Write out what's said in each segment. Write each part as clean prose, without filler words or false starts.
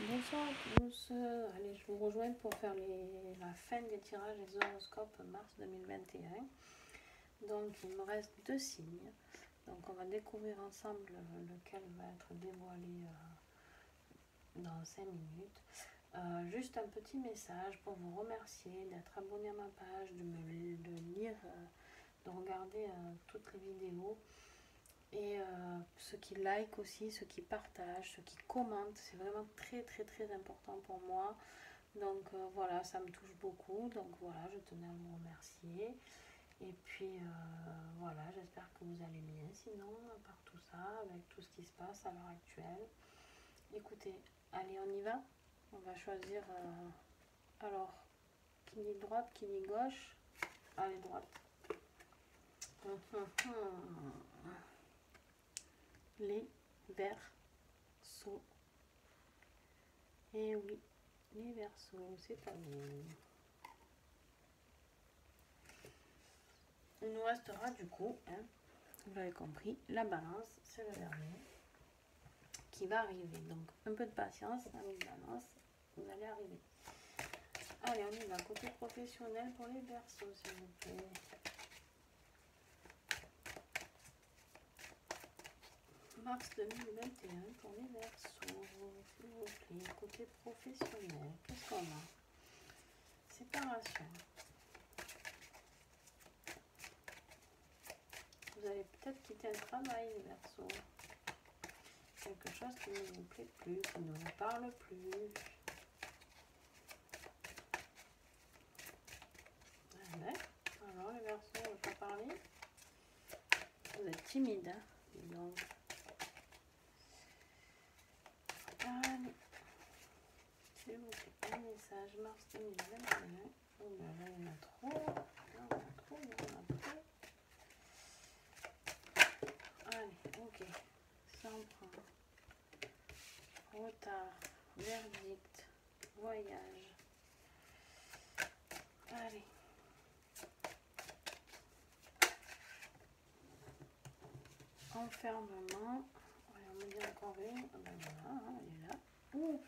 Bonsoir à tous. Allez, je vous rejoins pour faire la fin des tirages des horoscopes mars 2021. Donc, il me reste 2 signes. Donc, on va découvrir ensemble lequel va être dévoilé dans 5 minutes. Juste un petit message pour vous remercier d'être abonné à ma page, de lire, de regarder toutes les vidéos. Et ceux qui like aussi, ceux qui partagent, ceux qui commentent, c'est vraiment très très très important pour moi. Donc voilà, ça me touche beaucoup. Donc voilà, je tenais à vous remercier. Et puis voilà, j'espère que vous allez bien. Sinon, à part tout ça, avec tout ce qui se passe à l'heure actuelle. Écoutez, allez, on y va. On va choisir. Alors, qui dit droite, qui dit gauche. Allez, droite. Les Verseaux. Et oui, les Verseaux, c'est à vous. Il nous restera du coup, vous l'avez compris, la Balance, c'est le dernier qui va arriver. Donc un peu de patience, avec Balance, vous allez arriver. Allez, on y va, côté professionnel pour les Verseaux, s'il vous plaît. Mars 2021 pour les Verseaux, s'il vous plaît, côté professionnel. Qu'est-ce qu'on a? Séparation. Vous allez peut-être quitter un travail, les Verseaux. Quelque chose qui ne vous plaît plus, qui ne vous parle plus. Ouais. Alors, les Verseaux, on ne veut pas parler. Vous êtes timide, hein? Donc, allez. S'il vous plaît, un message mars 2021. Oh ben là, il y en a trop. Là, on a trop, là, on a trop. Allez, ok. Ça en prend. Retard, verdict, voyage. Allez. Enfermement. Allez, on me dit encore une. Ah ben voilà, hein, elle est là. Ouh.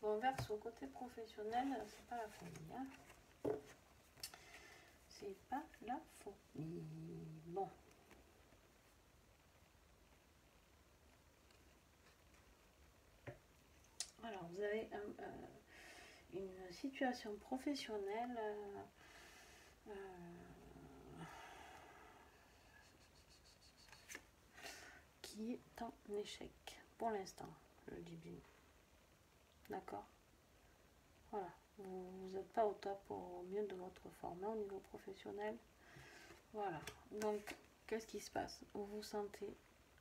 Bon, Verseau, côté professionnel, c'est pas la folie. Hein. C'est pas la folie. Bon. Alors, vous avez une situation professionnelle qui est en échec pour l'instant, je le dis bien. D'accord? Voilà. Vous n'êtes pas au top, au mieux de votre forme au niveau professionnel. Voilà. Donc, qu'est-ce qui se passe? Vous vous sentez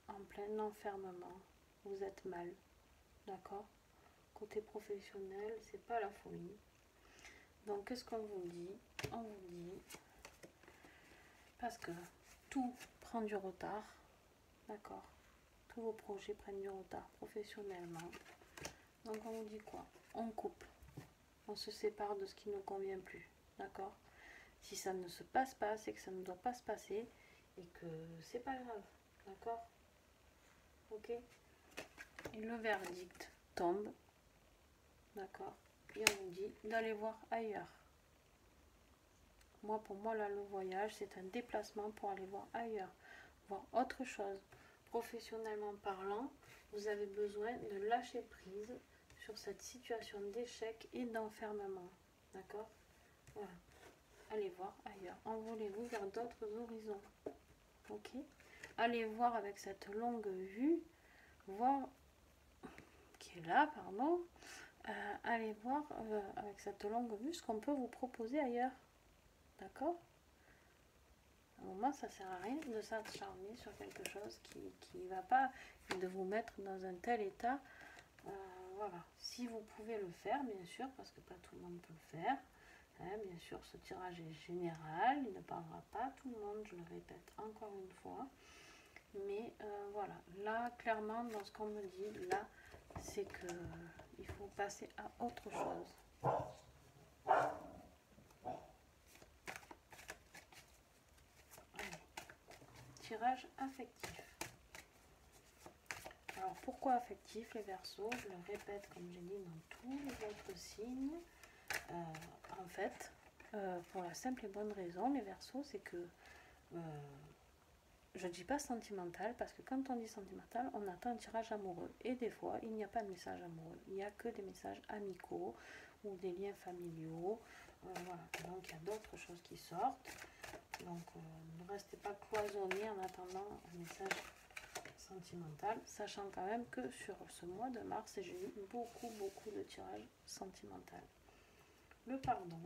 en plein enfermement. Vous êtes mal. D'accord? Côté professionnel, c'est pas la folie. Donc, qu'est-ce qu'on vous dit? On vous dit, parce que tout prend du retard, d'accord? Tous vos projets prennent du retard professionnellement. Donc, on vous dit quoi? On coupe. On se sépare de ce qui ne convient plus, d'accord? Si ça ne se passe pas, c'est que ça ne doit pas se passer et que c'est pas grave, d'accord? Ok? Et le verdict tombe, d'accord? Et on vous dit d'aller voir ailleurs. Moi, pour moi, là, le voyage, c'est un déplacement pour aller voir ailleurs, voir autre chose. Professionnellement parlant, vous avez besoin de lâcher prise sur cette situation d'échec et d'enfermement. D'accord? Voilà. Allez voir ailleurs. Envolez-vous vers d'autres horizons. Ok? Allez voir avec cette longue vue, voir qui est là, pardon. Allez voir avec cette longue vue ce qu'on peut vous proposer ailleurs. D'accord? À un moment, ça sert à rien de s'acharner sur quelque chose qui ne va pas, et de vous mettre dans un tel état. Voilà. Si vous pouvez le faire, bien sûr, parce que pas tout le monde peut le faire. Hein, bien sûr, ce tirage est général, il ne parlera pas à tout le monde, je le répète encore une fois. Mais voilà, là, clairement, dans ce qu'on me dit, là, c'est que il faut passer à autre chose. Allez. Tirage affectif. Alors pourquoi affectif les Verseaux? Je le répète comme j'ai dit dans tous les autres signes. En fait, pour la simple et bonne raison, les Verseaux, c'est que je ne dis pas sentimental, parce que quand on dit sentimental, on attend un tirage amoureux. Et des fois, il n'y a pas de message amoureux. Il n'y a que des messages amicaux ou des liens familiaux. Voilà. Donc, il y a d'autres choses qui sortent. Donc, ne restez pas cloisonnés en attendant un message sentimental, sachant quand même que sur ce mois de mars, j'ai eu beaucoup de tirages sentimentaux. Le pardon.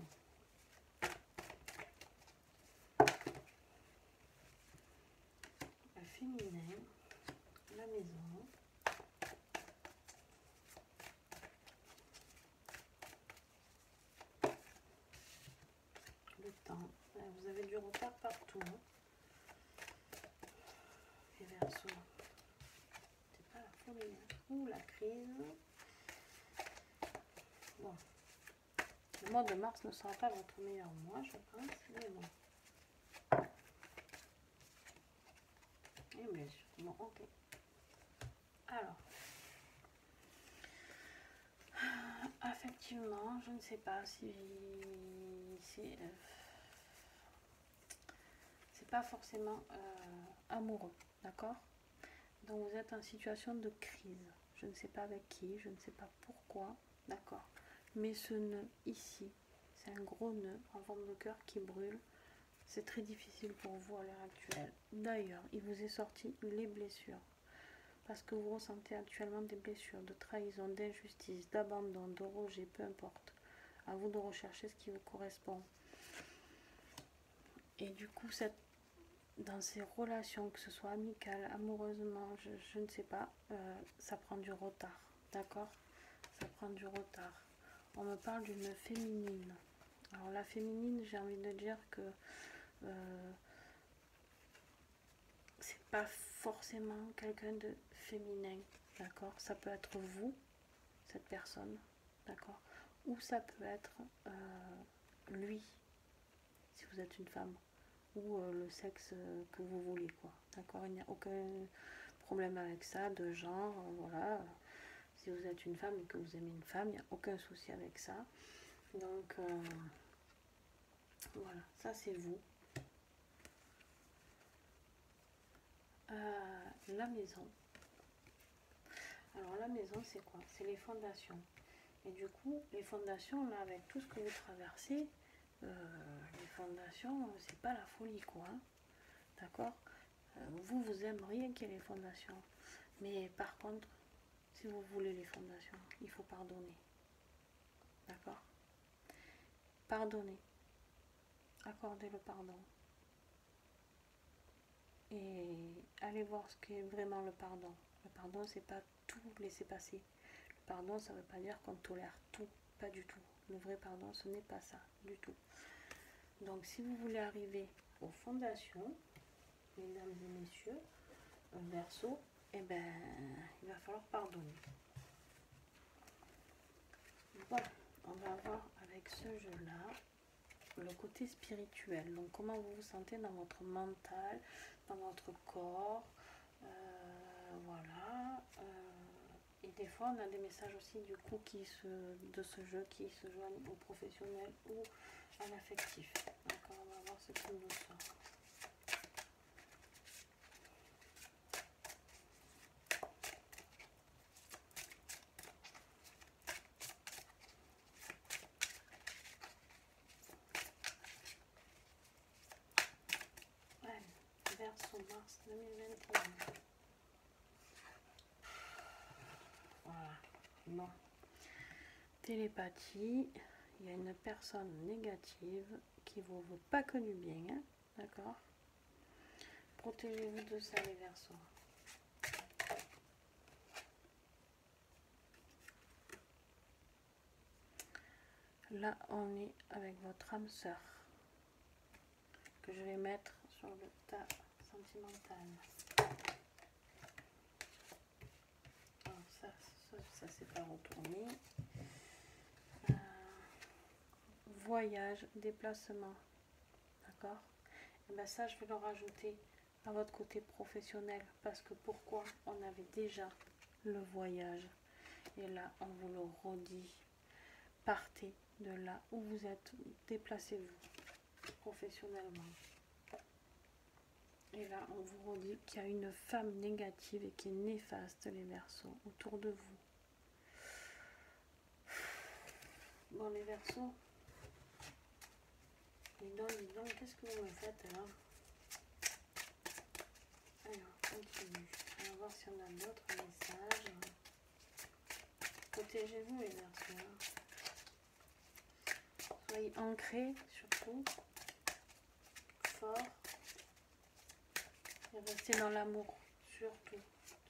Le féminin, la maison, le temps. Vous avez du retard partout. Les Verseaux, c'est pas la folie, hein. Ou la crise. Bon, le mois de mars ne sera pas votre meilleur mois, je pense, mais bon. Et bien sûr, bon, ok. Alors, effectivement, je ne sais pas si c'est pas forcément amoureux, d'accord? Donc vous êtes en situation de crise. Je ne sais pas avec qui, je ne sais pas pourquoi, d'accord? Mais ce nœud ici, c'est un gros nœud en forme de cœur qui brûle. C'est très difficile pour vous à l'heure actuelle. D'ailleurs, il vous est sorti les blessures. Parce que vous ressentez actuellement des blessures, de trahison, d'injustice, d'abandon, de rejet, peu importe. À vous de rechercher ce qui vous correspond. Et du coup, dans ces relations, que ce soit amicales, amoureusement, je ne sais pas, ça prend du retard. D'accord? Ça prend du retard. On me parle d'une féminine. Alors la féminine, j'ai envie de dire que c'est pas forcément quelqu'un de féminin. D'accord? Ça peut être vous, cette personne. D'accord? Ou ça peut être lui, si vous êtes une femme, ou le sexe que vous voulez, quoi. D'accord? Il n'y a aucun problème avec ça, de genre, voilà. Si vous êtes une femme et que vous aimez une femme, il n'y a aucun souci avec ça. Donc, voilà, ça c'est vous. La maison. Alors, la maison, c'est quoi? C'est les fondations. Et du coup, les fondations, là, avec tout ce que vous traversez, les fondations, c'est pas la folie, quoi. Hein. D'accord? Vous aimeriez qu'il y ait les fondations. Mais par contre, si vous voulez les fondations, il faut pardonner. D'accord? Pardonner. Accorder le pardon. Et allez voir ce qu'est vraiment le pardon. Le pardon, c'est pas tout laisser passer. Le pardon, ça ne veut pas dire qu'on tolère tout. Pas du tout. Le vrai pardon, ce n'est pas ça. Du tout. Donc, si vous voulez arriver aux fondations, mesdames et messieurs, Verseau, eh ben, il va falloir pardonner. Bon, on va voir avec ce jeu-là le côté spirituel. Donc, comment vous vous sentez dans votre mental, dans votre corps, voilà. Et des fois, on a des messages aussi du coup de ce jeu qui se joignent au professionnel ou à l'affectif. D'accord, on va voir ce qui nous sort. Verseau, mars 2021. Voilà. Bon. Télépathie. Il y a une personne négative qui vous veut pas que du bien. Hein, d'accord? Protégez-vous de ça, les Verseaux. Là, on est avec votre âme sœur. Que je vais mettre sur le tas sentimental. Alors ça c'est pas retourné. Voyage, déplacement, d'accord? Et bien ça je vais le rajouter à votre côté professionnel, parce que pourquoi? On avait déjà le voyage. Et là, on vous le redit, partez de là où vous êtes, déplacez-vous professionnellement. Et là, on vous redit qu'il y a une femme négative et qui est néfaste, les Verseaux, autour de vous. Bon, les Verseaux, dis donc, qu'est-ce que vous me faites là? Alors, continue. On va voir si on a d'autres messages. Protégez-vous, les Verseaux. Soyez ancrés, surtout. Fort. Et restez dans l'amour. Surtout,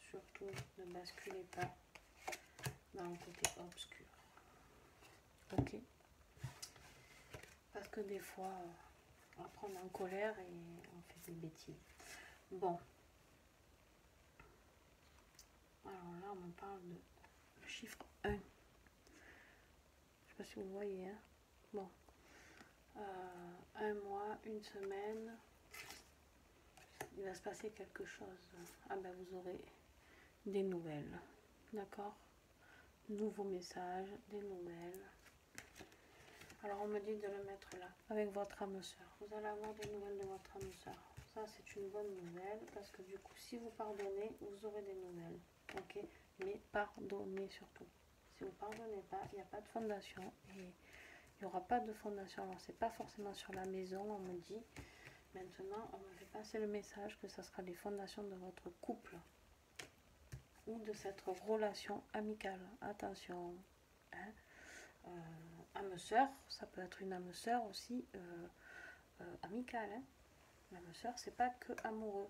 surtout, ne basculez pas dans le côté obscur. Ok? Parce que des fois, on prend en colère et on fait des bêtises. Bon. Alors là, on me parle de le chiffre 1. Je ne sais pas si vous voyez. Hein? Bon. Un mois, une semaine, il va se passer quelque chose. Ah ben, vous aurez des nouvelles. D'accord? Nouveaux messages, des nouvelles. Alors on me dit de le mettre là, avec votre âme sœur. Vous allez avoir des nouvelles de votre âme sœur. Ça c'est une bonne nouvelle, parce que du coup si vous pardonnez, vous aurez des nouvelles. Ok? Mais pardonnez surtout. Si vous ne pardonnez pas, il n'y a pas de fondation. Et il n'y aura pas de fondation. Alors c'est pas forcément sur la maison, on me dit. Maintenant, on me fait passer le message que ça sera les fondations de votre couple. Ou de cette relation amicale. Attention. Hein? Âme sœur, ça peut être une âme sœur aussi amicale. Hein. L'âme sœur, c'est pas que amoureux,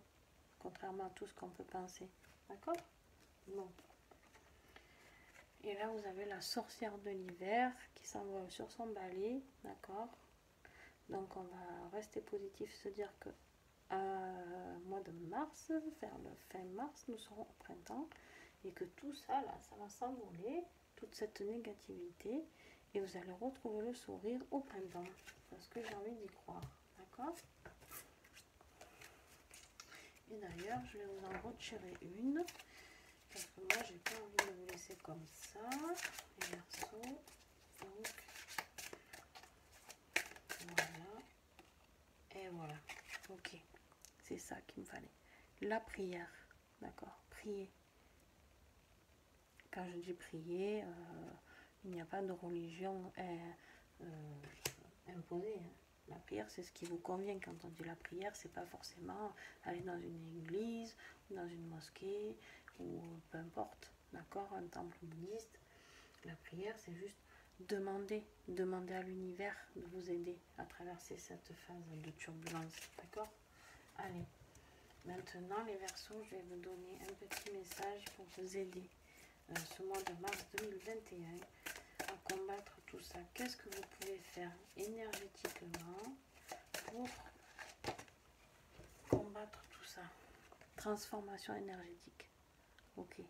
contrairement à tout ce qu'on peut penser. D'accord? Bon. Et là, vous avez la sorcière de l'hiver qui s'envole sur son balai. D'accord? Donc, on va rester positif, se dire que mois de mars, vers le fin mars, nous serons au printemps. Et que tout ça, là, ça va s'envoler, toute cette négativité. Et vous allez retrouver le sourire au printemps. Parce que j'ai envie d'y croire. D'accord? Et d'ailleurs, je vais vous en retirer une. Parce que moi, j'ai pas envie de vous laisser comme ça. Les Verseaux. Donc, voilà. Et voilà. Ok. C'est ça qu'il me fallait. La prière. D'accord? Prier. Quand je dis prier, il n'y a pas de religion imposée. Hein. La prière, c'est ce qui vous convient. Quand on dit la prière, c'est pas forcément aller dans une église, dans une mosquée, ou peu importe, d'accord, un temple bouddhiste. La prière, c'est juste demander à l'univers de vous aider à traverser cette phase de turbulence, d'accord? Allez, maintenant les Verseaux, je vais vous donner un petit message pour vous aider ce mois de mars 2021 à combattre tout ça. Qu'est-ce que vous pouvez faire énergétiquement pour combattre tout ça? Transformation énergétique. Ok.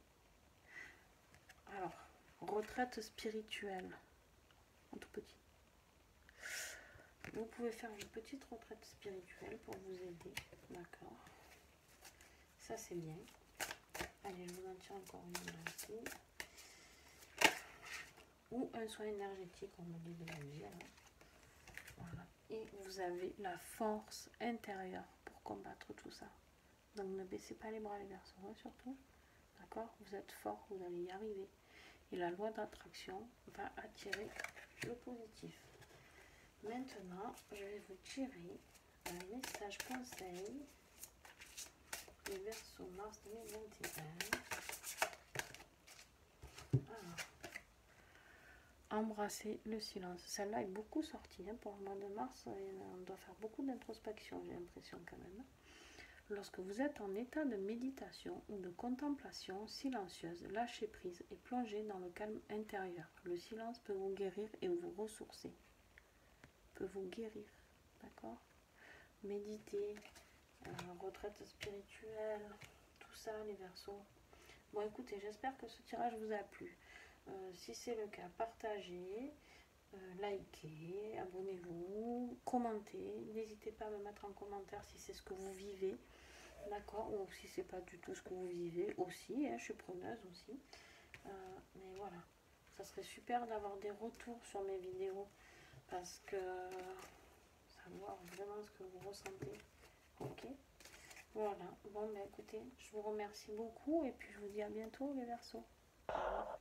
Alors, retraite spirituelle. En tout petit. Vous pouvez faire une petite retraite spirituelle pour vous aider. D'accord. Ça, c'est bien. Allez, je vous en tiens encore une là aussi. Ou un soin énergétique, on me dit de le dire. Voilà. Et vous avez la force intérieure pour combattre tout ça. Donc ne baissez pas les bras les Verseaux, hein, surtout. D'accord? Vous êtes fort, vous allez y arriver. Et la loi d'attraction va attirer le positif. Maintenant, je vais vous tirer un message conseil. Les Verseaux mars 2021. Alors, embrasser le silence. Celle-là est beaucoup sortie hein, pour le mois de mars. On doit faire beaucoup d'introspection, j'ai l'impression quand même. Lorsque vous êtes en état de méditation ou de contemplation silencieuse, lâchez prise et plongez dans le calme intérieur. Le silence peut vous guérir et vous ressourcer. Peut vous guérir, d'accord? Méditer, retraite spirituelle, tout ça, les Verseaux. Bon, écoutez, j'espère que ce tirage vous a plu. Si c'est le cas, partagez, likez, abonnez-vous, commentez. N'hésitez pas à me mettre en commentaire si c'est ce que vous vivez. D'accord, ou si c'est pas du tout ce que vous vivez aussi, hein, je suis preneuse aussi. Mais voilà, ça serait super d'avoir des retours sur mes vidéos parce que savoir vraiment ce que vous ressentez. Ok, voilà. Bon, ben écoutez, je vous remercie beaucoup et puis je vous dis à bientôt les Verseaux. Au revoir.